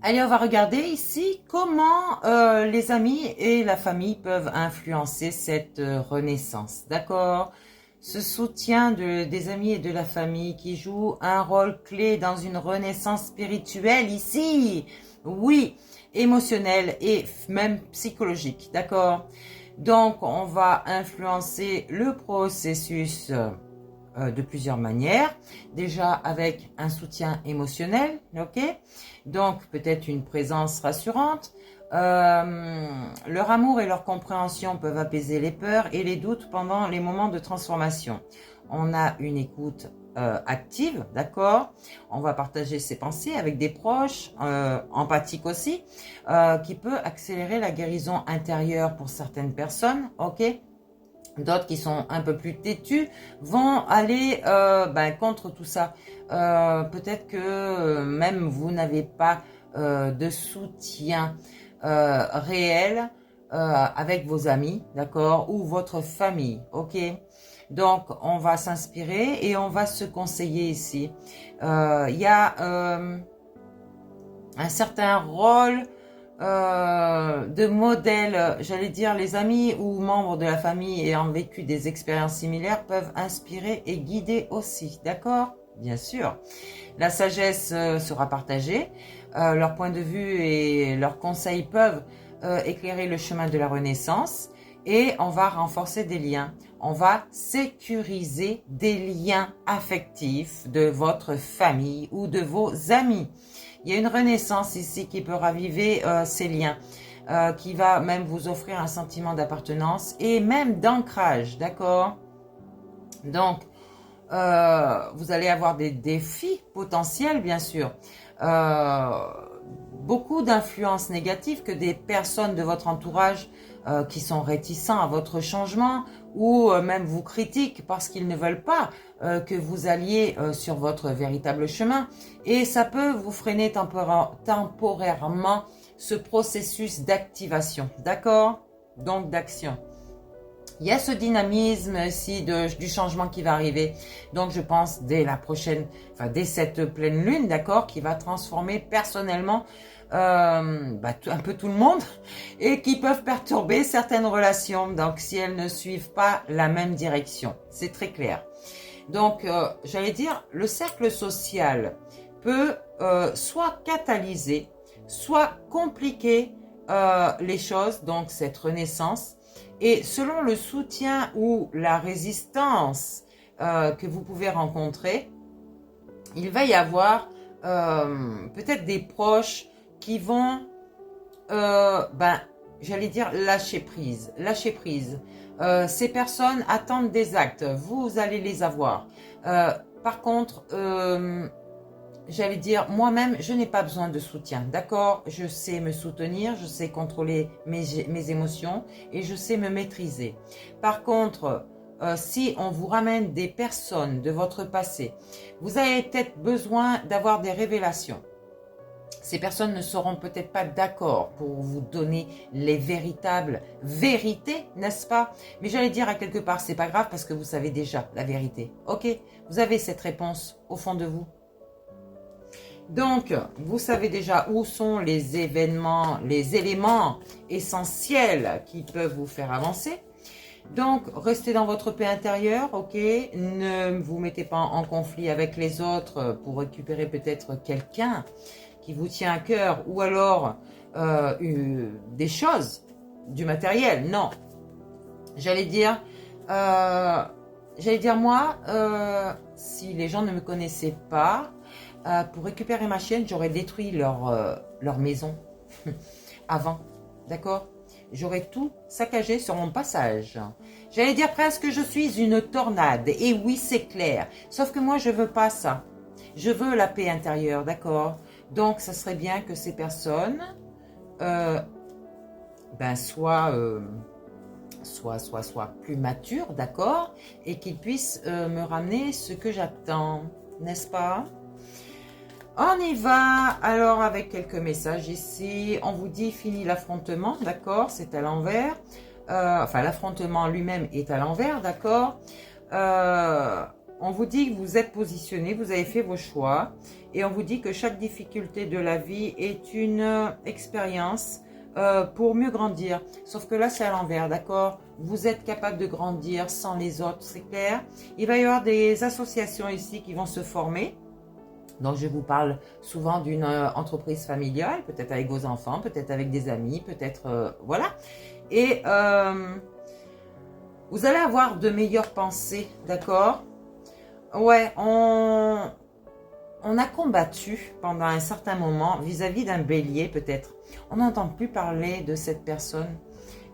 Allez, on va regarder ici comment les amis et la famille peuvent influencer cette renaissance. D'accord? Ce soutien des amis et de la famille qui joue un rôle clé dans une renaissance spirituelle ici. Oui, émotionnelle et même psychologique. D'accord? Donc, on va influencer le processus de plusieurs manières. Déjà avec un soutien émotionnel, ok? Donc peut-être une présence rassurante. Leur amour et leur compréhension peuvent apaiser les peurs et les doutes pendant les moments de transformation. On a une écoute active, d'accord? On va partager ses pensées avec des proches, empathiques aussi, qui peut accélérer la guérison intérieure pour certaines personnes, ok? D'autres qui sont un peu plus têtus vont aller contre tout ça. Peut-être que même vous n'avez pas de soutien réel avec vos amis, d'accord, ou votre famille, ok. Donc on va s'inspirer et on va se conseiller ici. Il y a un certain rôle de modèles, j'allais dire les amis ou membres de la famille ayant vécu des expériences similaires peuvent inspirer et guider aussi, d'accord? Bien sûr. La sagesse sera partagée, leurs points de vue et leurs conseils peuvent éclairer le chemin de la renaissance et on va renforcer des liens. On va sécuriser des liens affectifs de votre famille ou de vos amis. Il y a une renaissance ici qui peut raviver ces liens, qui va même vous offrir un sentiment d'appartenance et même d'ancrage, d'accord? Donc, vous allez avoir des défis potentiels, bien sûr. Beaucoup d'influences négatives que des personnes de votre entourage qui sont réticents à votre changement ou même vous critiquent parce qu'ils ne veulent pas que vous alliez sur votre véritable chemin. Et ça peut vous freiner temporairement ce processus d'activation, d'accord? Donc d'action. Il y a ce dynamisme aussi du changement qui va arriver. Donc je pense dès cette pleine lune, d'accord, qui va transformer personnellement un peu tout le monde et qui peuvent perturber certaines relations. Donc si elles ne suivent pas la même direction, c'est très clair. Donc j'allais dire, le cercle social peut soit catalyser, soit compliquer les choses, donc cette renaissance. Et selon le soutien ou la résistance que vous pouvez rencontrer, il va y avoir peut-être des proches qui vont, j'allais dire, lâcher prise. Lâcher prise. Ces personnes attendent des actes. Vous allez les avoir. Par contre, j'allais dire, moi-même, je n'ai pas besoin de soutien, d'accord? Je sais me soutenir, je sais contrôler mes émotions et je sais me maîtriser. Par contre, si on vous ramène des personnes de votre passé, vous avez peut-être besoin d'avoir des révélations. Ces personnes ne seront peut-être pas d'accord pour vous donner les véritables vérités, n'est-ce pas? Mais j'allais dire à quelque part, c'est pas grave parce que vous savez déjà la vérité. Ok? Vous avez cette réponse au fond de vous. Donc, vous savez déjà où sont les événements, les éléments essentiels qui peuvent vous faire avancer. Donc, restez dans votre paix intérieure, ok? Ne vous mettez pas en conflit avec les autres pour récupérer peut-être quelqu'un qui vous tient à cœur ou alors des choses, du matériel. Non. J'allais dire moi, si les gens ne me connaissaient pas, pour récupérer ma chienne, j'aurais détruit leur maison avant, d'accord? J'aurais tout saccagé sur mon passage. J'allais dire presque que je suis une tornade. Et oui, c'est clair. Sauf que moi, je veux pas ça. Je veux la paix intérieure, d'accord? Donc, ça serait bien que ces personnes soient plus matures, d'accord? Et qu'ils puissent me ramener ce que j'attends, n'est-ce pas? On y va, alors avec quelques messages ici, on vous dit fini l'affrontement, d'accord, c'est à l'envers, l'affrontement lui-même est à l'envers, d'accord, On vous dit que vous êtes positionné, vous avez fait vos choix. Et on vous dit que chaque difficulté de la vie est une expérience pour mieux grandir. Sauf que là, c'est à l'envers, d'accord? Vous êtes capable de grandir sans les autres, c'est clair? Il va y avoir des associations ici qui vont se former. Donc, je vous parle souvent d'une entreprise familiale, peut-être avec vos enfants, peut-être avec des amis, peut-être... voilà. Et vous allez avoir de meilleures pensées, d'accord? Ouais, on a combattu pendant un certain moment vis-à-vis d'un bélier, peut-être. On n'entend plus parler de cette personne.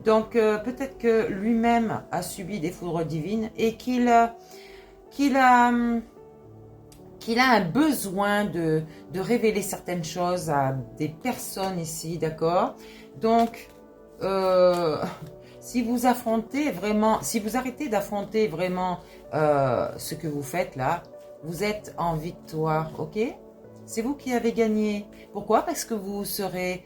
Donc, peut-être que lui-même a subi des foudres divines et qu'il a un besoin de révéler certaines choses à des personnes ici, d'accord? Donc, si vous affrontez vraiment, si vous arrêtez d'affronter vraiment ce que vous faites là, vous êtes en victoire, ok? C'est vous qui avez gagné. Pourquoi? Parce que vous serez...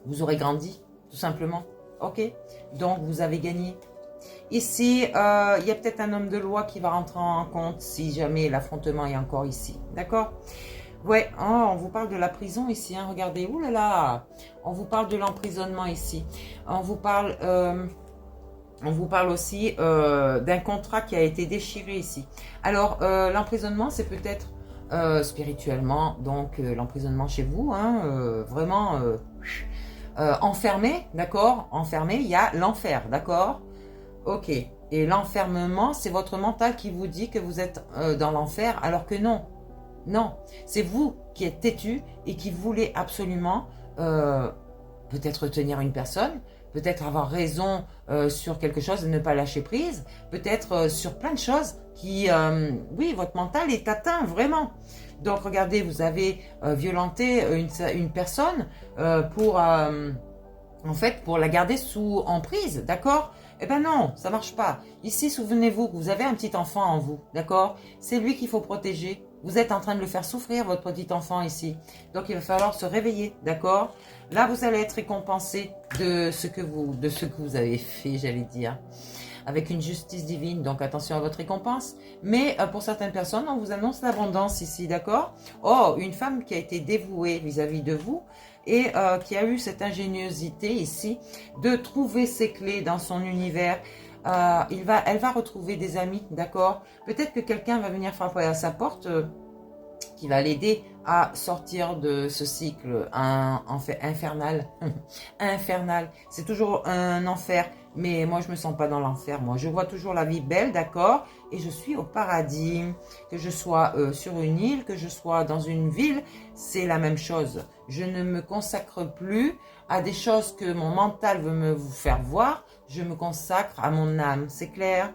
vous aurez grandi, tout simplement. Ok? Donc, vous avez gagné. Ici, il y a peut-être un homme de loi qui va rentrer en compte si jamais l'affrontement est encore ici. D'accord? Ouais, oh, on vous parle de la prison ici, hein, regardez. Ouh là là! On vous parle de l'emprisonnement ici. On vous parle aussi d'un contrat qui a été déchiré ici. Alors, l'emprisonnement, c'est peut-être spirituellement, donc l'emprisonnement chez vous, hein, vraiment enfermé, d'accord? Enfermé, il y a l'enfer, d'accord? Ok. Et l'enfermement, c'est votre mental qui vous dit que vous êtes dans l'enfer, alors que non. Non. C'est vous qui êtes têtu et qui voulez absolument peut-être tenir une personne, peut-être avoir raison sur quelque chose et ne pas lâcher prise, peut-être sur plein de choses qui... oui, votre mental est atteint, vraiment. Donc, regardez, vous avez violenté une personne pour... en fait, pour la garder sous emprise, d'accord? Eh ben non, ça marche pas. Ici, souvenez-vous que vous avez un petit enfant en vous, d'accord? C'est lui qu'il faut protéger. Vous êtes en train de le faire souffrir, votre petit enfant ici. Donc, il va falloir se réveiller, d'accord? Là, vous allez être récompensé de ce que vous avez fait, j'allais dire, avec une justice divine. Donc, attention à votre récompense. Mais pour certaines personnes, on vous annonce l'abondance ici, d'accord? Oh, une femme qui a été dévouée vis-à-vis de vous et qui a eu cette ingéniosité ici de trouver ses clés dans son univers. Elle va retrouver des amis, d'accord? Peut-être que quelqu'un va venir frapper à sa porte qui va l'aider à sortir de ce cycle infernal. Infernal, c'est toujours un enfer, mais moi je me sens pas dans l'enfer, moi je vois toujours la vie belle, d'accord, et je suis au paradis, que je sois sur une île, que je sois dans une ville, c'est la même chose. Je ne me consacre plus à des choses que mon mental veut me vous faire voir, je me consacre à mon âme, c'est clair?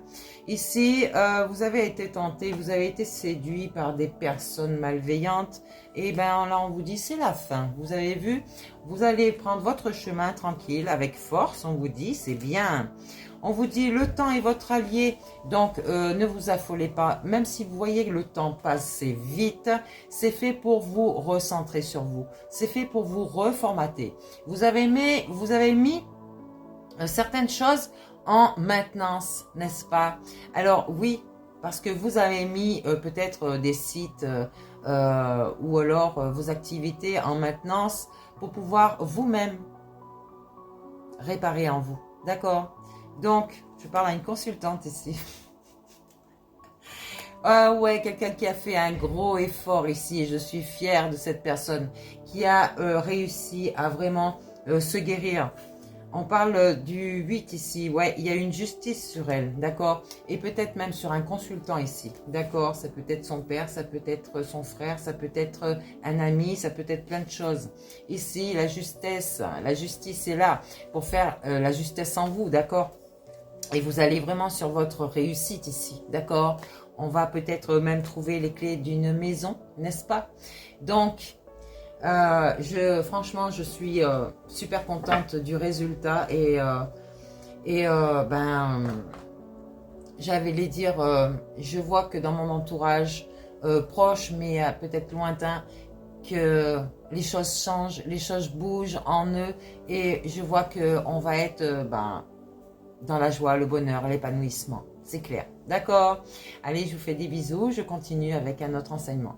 Ici, vous avez été tenté, vous avez été séduit par des personnes malveillantes, et bien là on vous dit c'est la fin, vous avez vu, vous allez prendre votre chemin tranquille, avec force, on vous dit c'est bien. On vous dit le temps est votre allié, donc ne vous affolez pas, même si vous voyez que le temps passe vite, c'est fait pour vous recentrer sur vous, c'est fait pour vous reformater. Vous avez mis certaines choses en maintenance, n'est-ce pas? Alors oui, parce que vous avez mis peut-être des sites ou alors vos activités en maintenance pour pouvoir vous-même réparer en vous, d'accord? Donc, je parle à une consultante ici. Ah ouais, quelqu'un qui a fait un gros effort ici et je suis fière de cette personne qui a réussi à vraiment se guérir. On parle du 8 ici, ouais, il y a une justice sur elle, d'accord? Et peut-être même sur un consultant ici, d'accord? Ça peut être son père, ça peut être son frère, ça peut être un ami, ça peut être plein de choses. Ici, la justice est là pour faire la justesse en vous, d'accord? Et vous allez vraiment sur votre réussite ici, d'accord? On va peut-être même trouver les clés d'une maison, n'est-ce pas? Donc, franchement, je suis super contente du résultat et j'avais les dire, je vois que dans mon entourage proche, mais peut-être lointain, que les choses changent, les choses bougent en eux et je vois que on va être dans la joie, le bonheur, l'épanouissement. c'est clair. D'accord? Allez, je vous fais des bisous. Je continue avec un autre enseignement.